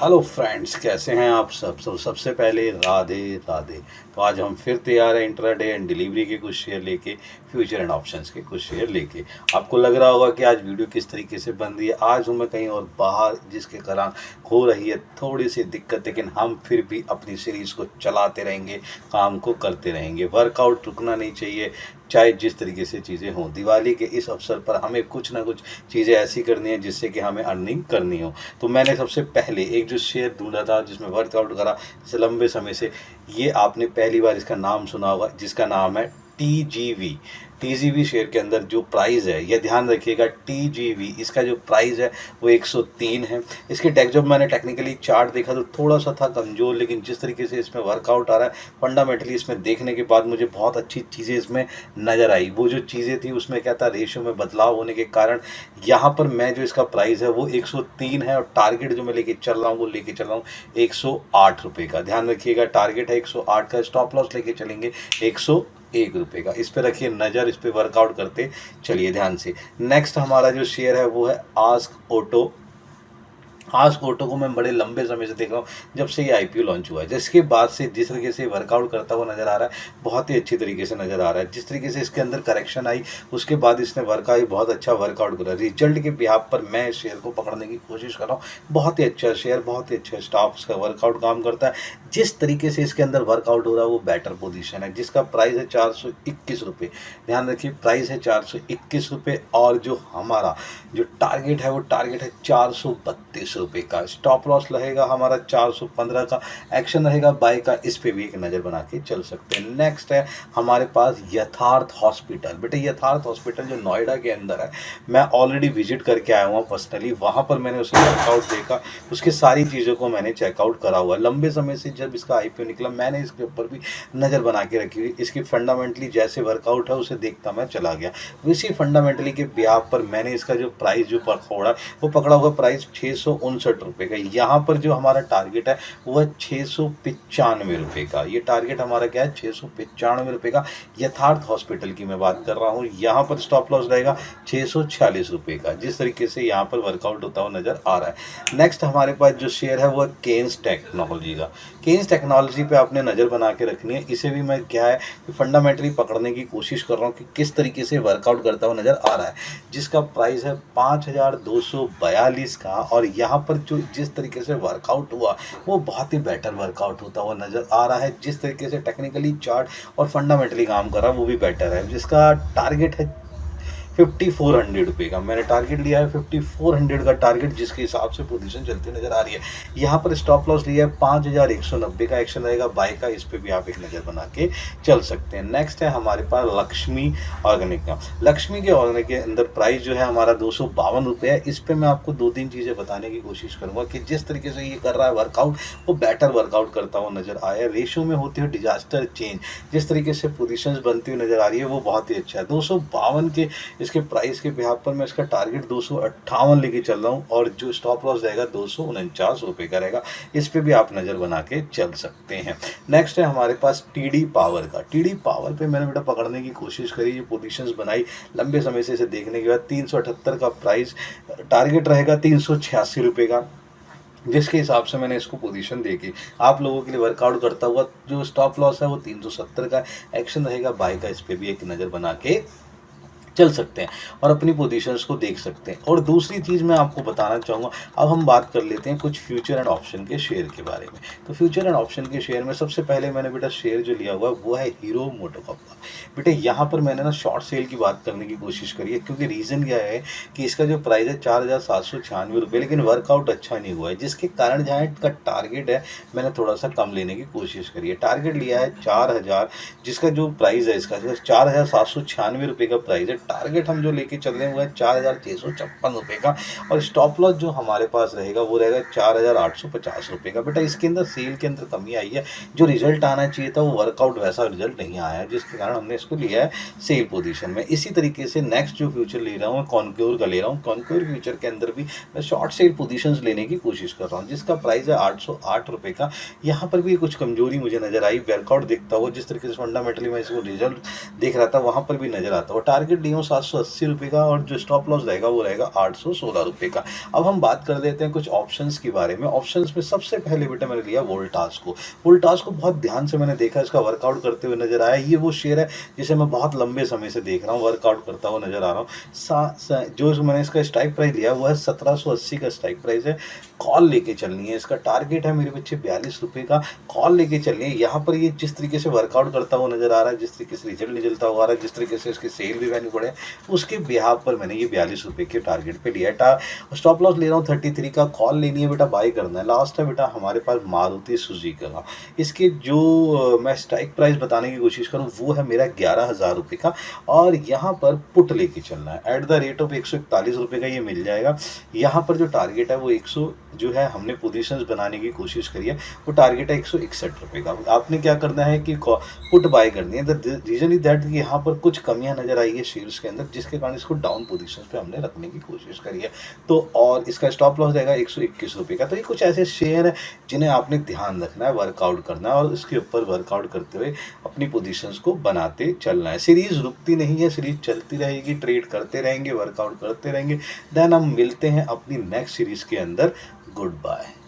Hello friends, कैसे हैं आप सबसे पहले राधे राधे। तो आज हम फिर तैयार हैं इंट्राडे एंड डिलीवरी के कुछ शेयर लेके, फ्यूचर एंड ऑप्शंस के कुछ शेयर लेके। आपको लग रहा होगा कि आज वीडियो किस तरीके से बन रही है। आज हूँ मैं कहीं और बाहर, जिसके कारण हो रही है थोड़ी सी दिक्कत, लेकिन हम फिर भी अपनी सीरीज़ को चलाते रहेंगे, काम को करते रहेंगे। वर्कआउट रुकना नहीं चाहिए, चाहे जिस तरीके से चीज़ें हों। दिवाली के इस अवसर पर हमें कुछ ना कुछ चीज़ें ऐसी करनी है जिससे कि हमें अर्निंग करनी हो। तो मैंने सबसे पहले एक जो शेयर ढूंढा था जिसमें वर्कआउट करा जैसे लंबे समय से, ये आपने पहली बार इसका नाम सुना होगा, जिसका नाम है टीजीवी। टीजीवी शेयर के अंदर जो प्राइस है, यह ध्यान रखिएगा, टीजीवी इसका जो प्राइस है वो 103 है। इसके जब मैंने टेक्निकली चार्ट देखा तो थोड़ा सा था कमज़ोर, लेकिन जिस तरीके से इसमें वर्कआउट आ रहा है फंडामेंटली, इसमें देखने के बाद मुझे बहुत अच्छी चीज़ें इसमें नज़र आई। वो जो चीज़ें थी उसमें क्या था, रेशियो में बदलाव होने के कारण यहाँ पर मैं जो इसका प्राइस है वो 103 है, और टारगेट जो मैं लेके चल रहा हूँ वो लेके चल रहा हूँ 108 रुपये का। ध्यान रखिएगा, टारगेट है 108 का, स्टॉप लॉस लेके चलेंगे 101 रुपये का। इस पर रखिए नज़र, इस पर वर्कआउट करते चलिए ध्यान से। नेक्स्ट हमारा जो शेयर है वो है आस्क ऑटो। आस्क ऑटो को मैं बड़े लंबे समय से देख रहा हूँ, जब से ये आईपीओ लॉन्च हुआ है। जिसके बाद से जिस तरीके से वर्कआउट करता हुआ नज़र आ रहा है, बहुत ही अच्छी तरीके से नज़र आ रहा है। जिस तरीके से इसके अंदर करेक्शन आई, उसके बाद इसने बहुत अच्छा वर्कआउट करा। रिजल्ट के बिहाफ पर मैं इस शेयर को पकड़ने की कोशिश कर रहा हूँ। बहुत ही अच्छा शेयर, बहुत ही अच्छा स्टॉक, का वर्कआउट काम करता है। जिस तरीके से इसके अंदर वर्कआउट हो रहा है वो बेटर पोजीशन है, जिसका प्राइस है 421 रुपये। ध्यान रखिए, प्राइस है 421 रुपये, और जो हमारा जो टारगेट है वो टारगेट है 432 रुपये का। स्टॉप लॉस रहेगा हमारा 415 का, एक्शन रहेगा बाय का। इस पे भी एक नज़र बना के चल सकते हैं। नेक्स्ट है हमारे पास यथार्थ हॉस्पिटल। बेटे यथार्थ हॉस्पिटल जो नोएडा के अंदर है, मैं ऑलरेडी विजिट करके आया हुआ पर्सनली। वहाँ पर मैंने उसका वर्कआउट देखा, उसके सारी चीज़ों को मैंने चेकआउट करा हुआ। लंबे समय से जब इसका आईपीओ निकला, मैंने इसके ऊपर भी नज़र बना के रखी हुई। इसकी फंडामेंटली जैसे वर्कआउट है उसे देखता मैं चला गया। इसी फंडामेंटली के ब्याह पर मैंने इसका जो प्राइस जो पकड़ा वो पकड़ा हुआ प्राइस 659 रुपये का। यहाँ पर जो हमारा टारगेट है वो है 695 रुपये का। ये टारगेट हमारा क्या है, 695 रुपये का। यथार्थ हॉस्पिटल की मैं बात कर रहा हूँ। यहाँ पर स्टॉप लॉस रहेगा 646 रुपये का। जिस तरीके से यहाँ पर वर्कआउट होता हुआ नज़र आ रहा है। नेक्स्ट हमारे पास जो शेयर है वो है केन्स टेक्नोलॉजी का। केन्स टेक्नोलॉजी पे आपने नज़र बना के रखनी है। इसे भी मैं क्या है कि फंडामेंटली पकड़ने की कोशिश कर रहा हूँ कि किस तरीके से वर्कआउट करता हुआ नज़र आ रहा है। जिसका प्राइस है 5242 का, और यहाँ पर जो जिस तरीके से वर्कआउट हुआ वो बहुत ही बेटर वर्कआउट होता हुआ नज़र आ रहा है। जिस तरीके से टेक्निकली चार्ट और फंडामेंटली काम कर रहा है वो भी बेटर है। जिसका टारगेट है 5400 रुपये का। मैंने टारगेट लिया है 5400 का टारगेट, जिसके हिसाब से पोजीशन चलती नज़र आ रही है। यहाँ पर स्टॉप लॉस लिया है 5190 का, एक्शन रहेगा बाय का। इस पर भी आप एक नज़र बना के चल सकते हैं। नेक्स्ट है हमारे पास लक्ष्मी ऑर्गेनिक का। लक्ष्मी के ऑर्गेनिक के अंदर प्राइस जो है हमारा 252 रुपये है। इस पर मैं आपको 2-3 चीज़ें बताने की कोशिश करूँगा कि जिस तरीके से ये कर रहा है वर्कआउट, वो बेटर वर्कआउट करता हुआ नज़र आया। रेशियो में होती है डिजास्टर चेंज, जिस तरीके से पोजीशंस बनती हुई नज़र आ रही है वो बहुत ही अच्छा है। 252 के इसके प्राइस के बिहार पर मैं इसका टारगेट 258 लेके चल रहा हूँ, और जो स्टॉप लॉस रहेगा 249 रुपये का रहेगा। इस पे भी आप नज़र बना के चल सकते हैं। नेक्स्ट है हमारे पास टीडी पावर का। टीडी पावर पे मैंने बेटा पकड़ने की कोशिश करी, ये पोजीशंस बनाई लंबे समय से। इसे देखने के बाद 378 का प्राइस, टारगेट रहेगा 386 रुपये का। जिसके हिसाब से मैंने इसको पोजीशन देखी, आप लोगों के लिए वर्कआउट करता हुआ। जो स्टॉप लॉस है वो 370 का, एक्शन रहेगा बाय का। इस पर भी एक नज़र बना के चल सकते हैं और अपनी पोजीशंस को देख सकते हैं। और दूसरी चीज़ मैं आपको बताना चाहूँगा, अब हम बात कर लेते हैं कुछ फ्यूचर एंड ऑप्शन के शेयर के बारे में। तो फ्यूचर एंड ऑप्शन के शेयर में सबसे पहले मैंने बेटा शेयर जो लिया हुआ है वो है हीरो मोटोकॉर्प का। बेटे यहाँ पर मैंने ना शॉर्ट सेल की बात करने की कोशिश करी है, क्योंकि रीज़न क्या है कि इसका जो प्राइस है 4796 रुपये, लेकिन वर्कआउट अच्छा नहीं हुआ है। जिसके कारण जहाँ का टारगेट है मैंने थोड़ा सा कम लेने की कोशिश करी है। टारगेट लिया है 4000, जिसका जो प्राइस है इसका 4796 रुपये का प्राइस है। टारगेट हम जो लेके चल रहे हैं वो है 4656 रुपये का, और स्टॉप लॉस जो हमारे पास रहेगा वो रहेगा 4850 रुपये का। बेटा इसके अंदर सेल के अंदर कमी आई है, जो रिजल्ट आना चाहिए था वो वर्कआउट वैसा रिजल्ट नहीं आया है, जिसके कारण हमने इसको लिया है सेल पोजीशन में। इसी तरीके से नेक्स्ट जो फ्यूचर ले रहा हूँ मैं कॉन्क्योर का ले रहा हूँ। कॉन्क्योर फ्यूचर के अंदर भी मैं शॉर्ट सेल पोजीशंस लेने की कोशिश कर रहा हूँ, जिसका प्राइस है 808 रुपये का। यहाँ पर भी कुछ कमजोरी मुझे नजर आई वर्कआउट देखता हुआ। जिस तरीके से फंडामेंटली मैं इसको रिजल्ट देख रहा था वहाँ पर भी नजर आता हुआ। टारगेट लिया हूँ 780 रुपये का और जो स्टॉप लॉस रहेगा वो रहेगा 816 रुपये का। अब हम बात कर लेते हैं कुछ ऑप्शंस के बारे में। ऑप्शंस में सबसे पहले बेटा मैंने लिया वोल्टास को। वोल्टास को बहुत ध्यान से मैंने देखा, इसका वर्कआउट करते हुए नज़र आया। ये वो शेयर है जिसे मैं बहुत लंबे समय से देख रहा हूँ, वर्कआउट करता हुआ नज़र आ रहा हूँ। जो मैंने इसका स्ट्राइक प्राइस लिया वो है 1780 का स्ट्राइक प्राइस है। कॉल लेके चलनी है, इसका टारगेट है मेरे बच्चे 42 रुपये का। कॉल लेके चलनी है। यहाँ पर ये जिस तरीके से वर्कआउट करता हुआ नज़र आ रहा है, जिस तरीके से रिजल्ट निकलता हुआ आ रहा है, जिस तरीके से इसके सेल भी वैल्यू बढ़े, उसके बिहाफ पर मैंने ये 42 रुपये के टारगेट पे लिया है। स्टॉप लॉस ले रहा हूँ 33 का। कॉल लेनी है बेटा, बाई करना है। लास्ट है बेटा हमारे पास मारुति सुजुकी का। इसके जो मैं स्ट्राइक प्राइस बताने की कोशिश करूँ वो है मेरा 11,000 रुपये का, और यहाँ पर पुट लेके चलना है। एट द रेट ऑफ 141 रुपये का ये मिल जाएगा। यहाँ पर जो टारगेट है वो 100 जो है हमने पोजीशंस बनाने की कोशिश करी है, वो टारगेट है 161 रुपये का। आपने क्या करना है कि पुट बाय करनी है। द रीजन इज दैट कि यहाँ पर कुछ कमियां नजर आई है शेयर्स के अंदर, जिसके कारण इसको डाउन पोजीशंस पे हमने रखने की कोशिश करी है। तो और इसका स्टॉप लॉस रहेगा 121 रुपये का। तो ये कुछ ऐसे शेयर है जिन्हें आपने ध्यान रखना है, वर्कआउट करना है और इसके ऊपर वर्कआउट करते हुए अपनी पोजीशंस को बनाते चलना है। सीरीज रुकती नहीं है, सीरीज चलती रहेगी, ट्रेड करते रहेंगे, वर्कआउट करते रहेंगे। देन हम मिलते हैं अपनी नेक्स्ट सीरीज के अंदर। Good bye.